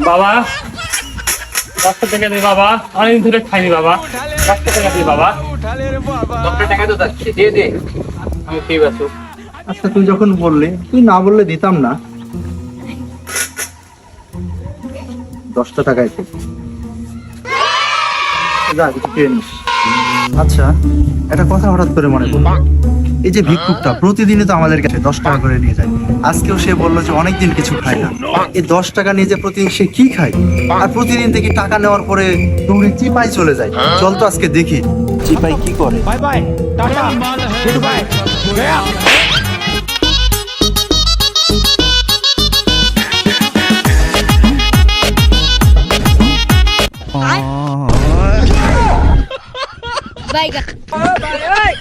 বাবা 10 টাকা দে বাবা, অনেকদিন ধরে খাইনি বাবা, 10 টাকা দে বাবা। 10 টাকা তো যাচ্ছে, দিয়ে দে, আমি ঠিক আছো। আচ্ছা তুই যখন বললি, তুই না বললে দিতাম না। 10টা টাকায় তো যা কিছু খেয়ে নিস। আচ্ছা একটা কথা হঠাৎ করে মনে পড়লো, এই যে ভিক্ষুকটা প্রতিদিনই তো আমাদের কাছে 10 টাকা করে নিয়ে যায়, আজকেও সে বললো যে অনেকদিন কিছু খায় না। এই 10 টাকা নিয়ে যে প্রতিদিন সে কি খায়, আর প্রতিদিন থেকে টাকা নেওয়ার পরে দৌড়ে চিপাই চলে যায়। চল তো আজকে দেখি চিপাই কি করে। Bye bye tata good bye गया Bye.